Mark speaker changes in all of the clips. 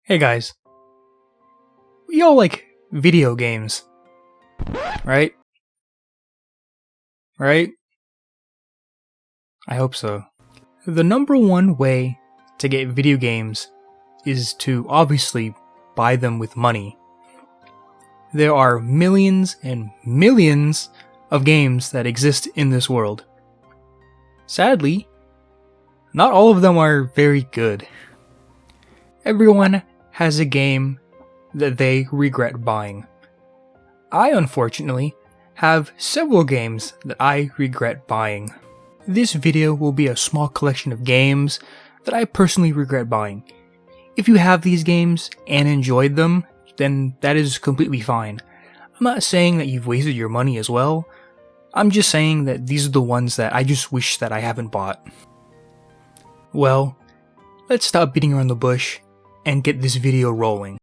Speaker 1: Hey guys, we all like video games, right? Right? I hope so. The number one way to get video games is to obviously buy them with money. There are millions and millions of games that exist in this world. Sadly, not all of them are very good. Everyone has a game that they regret buying. I, unfortunately, have several games that I regret buying. This video will be a small collection of games that I personally regret buying. If you have these games and enjoyed them, then that is completely fine. I'm not saying that you've wasted your money as well. I'm just saying that these are the ones that I just wish that I haven't bought. Well, let's stop beating around the bush and get this video rolling.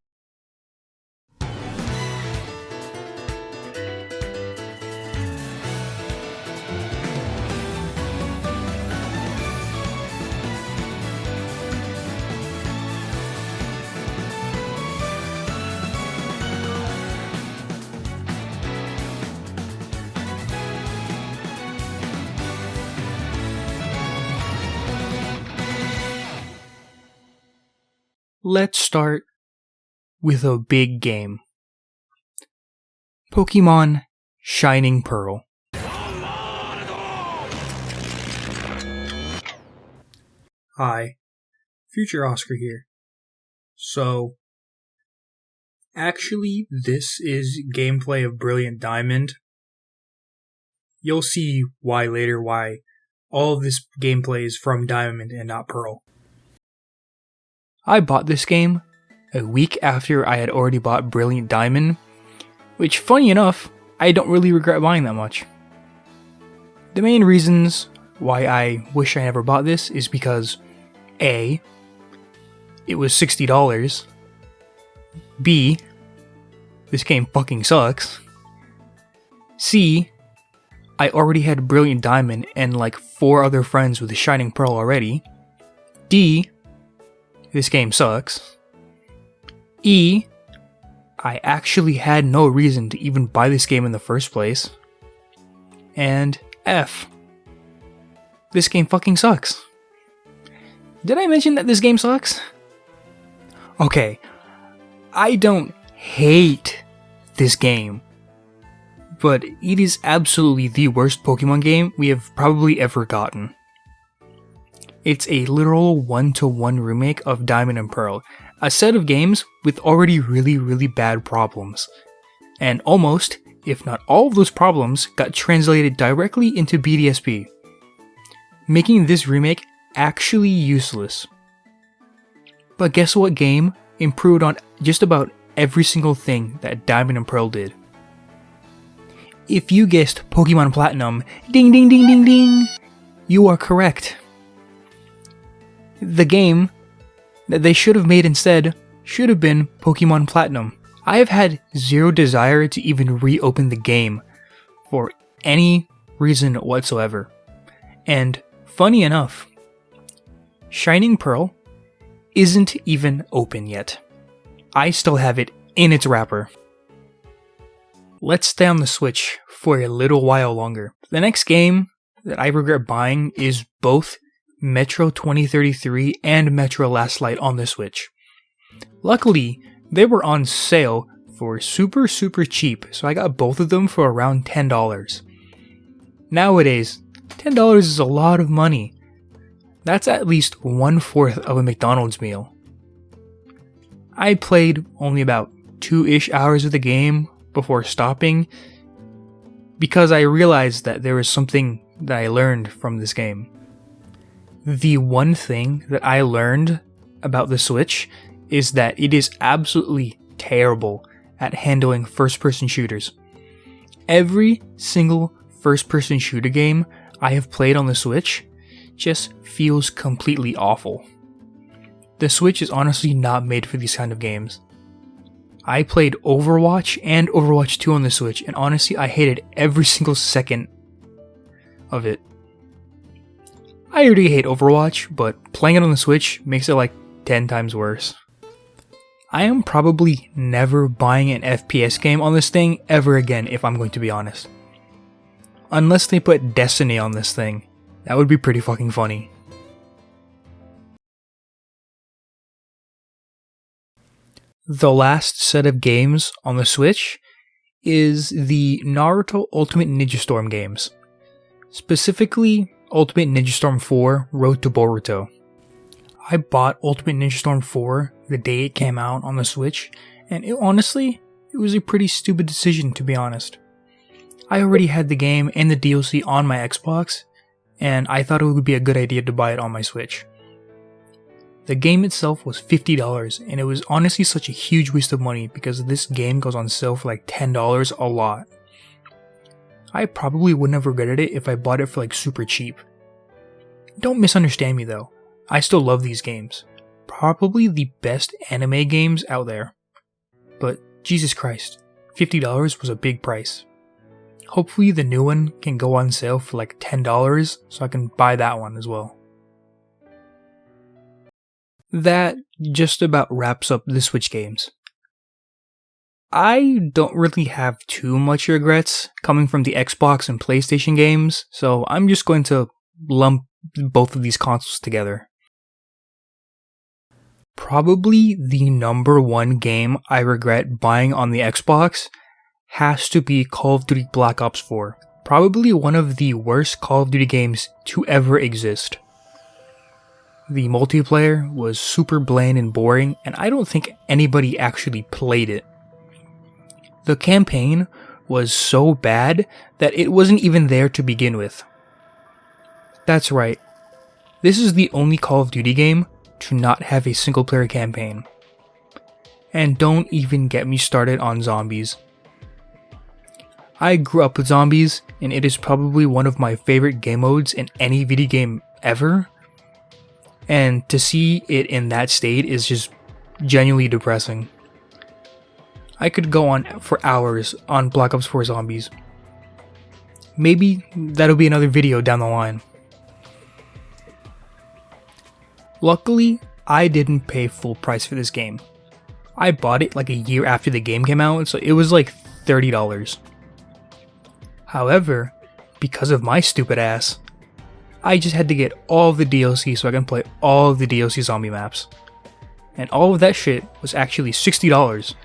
Speaker 1: Let's start with a big game. Pokemon Shining Pearl. Hi, Future Oscar here. So, actually, this is gameplay of Brilliant Diamond. You'll see why later, why all of this gameplay is from Diamond and not Pearl. I bought this game a week after I had already bought Brilliant Diamond, which, funny enough, I don't really regret buying that much. The main reasons why I wish I never bought this is because A, it was $60, B, this game fucking sucks, C, I already had Brilliant Diamond and like 4 other friends with the Shining Pearl already, D, this game sucks, E, I actually had no reason to even buy this game in the first place, and F, this game fucking sucks. Did I mention that this game sucks? Okay, I don't hate this game, but it is absolutely the worst Pokemon game we have probably ever gotten. It's a literal one-to-one remake of Diamond and Pearl, a set of games with already really bad problems. And almost, if not all of those problems, got translated directly into BDSP, making this remake actually useless. But guess what game improved on just about every single thing that Diamond and Pearl did? If you guessed Pokemon Platinum, ding ding ding ding ding, you are correct. The game that they should have made instead should have been Pokemon Platinum. I have had zero desire to even reopen the game for any reason whatsoever. And funny enough, Shining Pearl isn't even open yet. I still have it in its wrapper. Let's stay on the Switch for a little while longer. The next game that I regret buying is both Metro 2033 and Metro Last Light on the Switch. Luckily, they were on sale for super cheap, so I got both of them for around $10. Nowadays, $10 is a lot of money. That's at least 1/4 of a McDonald's meal. I played only about 2-ish hours of the game before stopping because I realized that there was something that I learned from this game. The one thing that I learned about the Switch is that it is absolutely terrible at handling first-person shooters. Every single first-person shooter game I have played on the Switch just feels completely awful. The Switch is honestly not made for these kind of games. I played Overwatch and Overwatch 2 on the Switch, and honestly I hated every single second of it. I already hate Overwatch, but playing it on the Switch makes it like 10 times worse. I am probably never buying an FPS game on this thing ever again, if I'm going to be honest. Unless they put Destiny on this thing. That would be pretty fucking funny. The last set of games on the Switch is the Naruto Ultimate Ninja Storm games. Specifically, Ultimate Ninja Storm 4 Road to Boruto. I bought Ultimate Ninja Storm 4 the day it came out on the Switch, and honestly, it was a pretty stupid decision, to be honest. I already had the game and the DLC on my Xbox, and I thought it would be a good idea to buy it on my Switch. The game itself was $50, and it was honestly such a huge waste of money because this game goes on sale for like $10 a lot. I probably wouldn't have regretted it if I bought it for like super cheap. Don't misunderstand me though, I still love these games. Probably the best anime games out there. But Jesus Christ, $50 was a big price. Hopefully the new one can go on sale for like $10 so I can buy that one as well. That just about wraps up the Switch games. I don't really have too much regrets coming from the Xbox and PlayStation games, so I'm just going to lump both of these consoles together. Probably the number one game I regret buying on the Xbox has to be Call of Duty Black Ops 4. Probably one of the worst Call of Duty games to ever exist. The multiplayer was super bland and boring, and I don't think anybody actually played it. The campaign was so bad that it wasn't even there to begin with. That's right. This is the only Call of Duty game to not have a single player campaign. And don't even get me started on zombies. I grew up with zombies, and it is probably one of my favorite game modes in any video game ever. And to see it in that state is just genuinely depressing. I could go on for hours on Black Ops 4 Zombies. Maybe that'll be another video down the line. Luckily, I didn't pay full price for this game. I bought it like a year after the game came out, so it was like $30. However, because of my stupid ass, I just had to get all of the DLC so I can play all of the DLC zombie maps. And all of that shit was actually $60.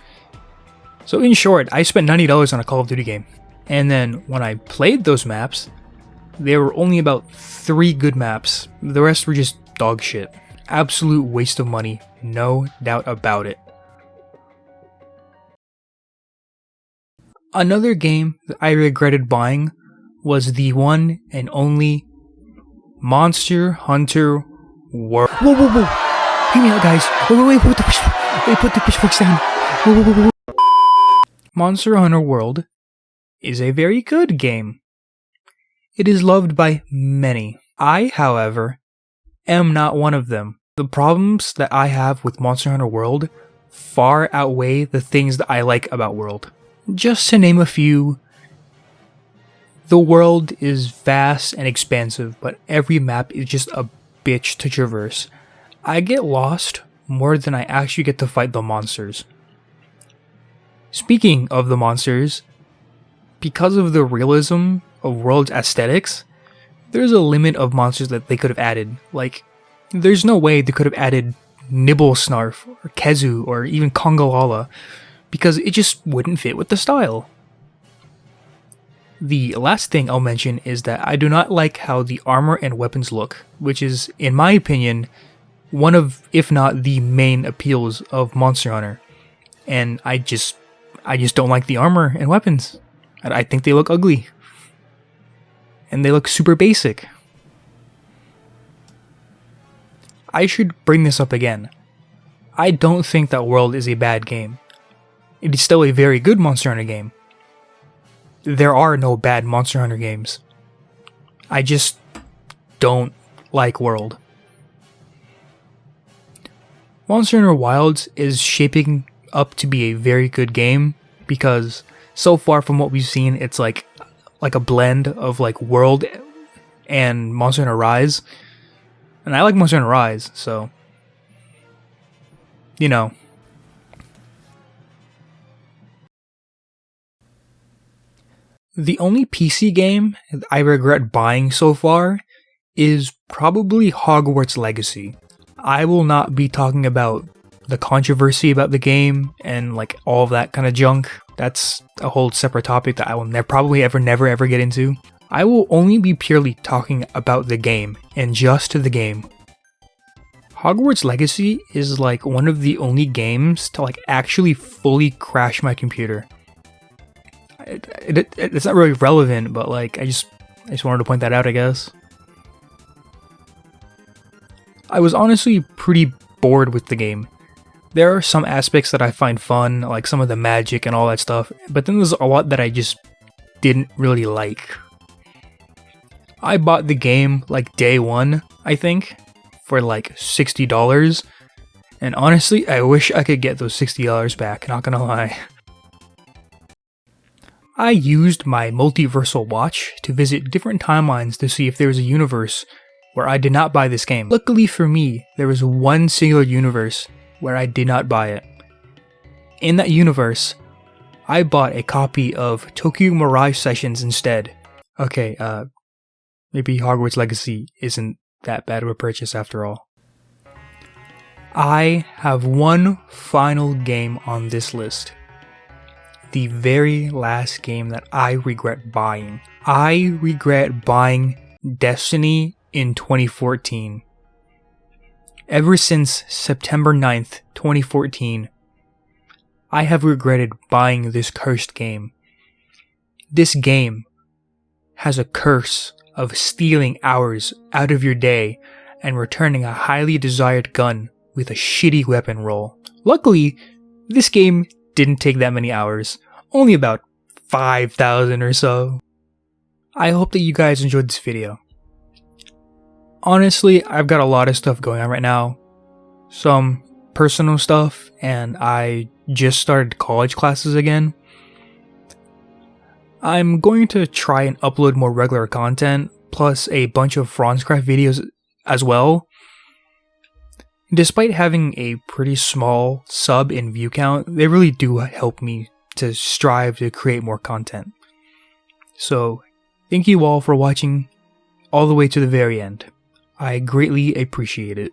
Speaker 1: So in short, I spent $90 on a Call of Duty game. And then when I played those maps, there were only about 3 good maps. The rest were just dog shit. Absolute waste of money, no doubt about it. Another game that I regretted buying was the one and only Monster Hunter World. Whoa, whoa, whoa! Hear me out, guys. Wait, put the pitchforks down. Whoa. Monster Hunter World is a very good game. It is loved by many. I, however, am not one of them. The problems that I have with Monster Hunter World far outweigh the things that I like about World. Just to name a few, the world is vast and expansive, but every map is just a bitch to traverse. I get lost more than I actually get to fight the monsters. Speaking of the monsters, because of the realism of World's aesthetics, there's a limit of monsters that they could have added. Like, there's no way they could have added Nibblesnarf, or Kezu, or even Congalala, because it just wouldn't fit with the style. The last thing I'll mention is that I do not like how the armor and weapons look, which is, in my opinion, one of, if not the main appeals of Monster Hunter. And I just don't like the armor and weapons. I think they look ugly. And they look super basic. I should bring this up again. I don't think that World is a bad game. It is still a very good Monster Hunter game. There are no bad Monster Hunter games. I just don't like World. Monster Hunter Wilds is shaping up to be a very good game because so far from what we've seen, it's like a blend of like World and Monster Hunter Rise. And I like Monster Hunter Rise, so you know, The only PC game I regret buying so far is probably Hogwarts Legacy. I will not be talking about the controversy about the game and like all of that kind of junk. That's a whole separate topic that I will probably never ever get into. I will only be purely talking about the game and just the game. Hogwarts Legacy is like one of the only games to like actually fully crash my computer. It's not really relevant, but like I just wanted to point that out, I guess. I was honestly pretty bored with the game. There are some aspects that I find fun, like some of the magic and all that stuff, but then there's a lot that I just didn't really like. I bought the game like day one, I think, for like $60, and honestly, I wish I could get those $60 back, not gonna lie. I used my multiversal watch to visit different timelines to see if there was a universe where I did not buy this game. Luckily for me, there was one singular universe where I did not buy it. In that universe, I bought a copy of Tokyo Mirage Sessions instead. Okay, maybe Hogwarts Legacy isn't that bad of a purchase after all. I have one final game on this list. The very last game that I regret buying. I regret buying Destiny in 2014. Ever since September 9th, 2014, I have regretted buying this cursed game. This game has a curse of stealing hours out of your day and returning a highly desired gun with a shitty weapon roll. Luckily, this game didn't take that many hours, only about 5,000 or so. I hope that you guys enjoyed this video. Honestly, I've got a lot of stuff going on right now. Some personal stuff, and I just started college classes again. I'm going to try and upload more regular content, plus a bunch of Franzcraft videos as well. Despite having a pretty small sub and view count, they really do help me to strive to create more content. So, thank you all for watching all the way to the very end. I greatly appreciate it.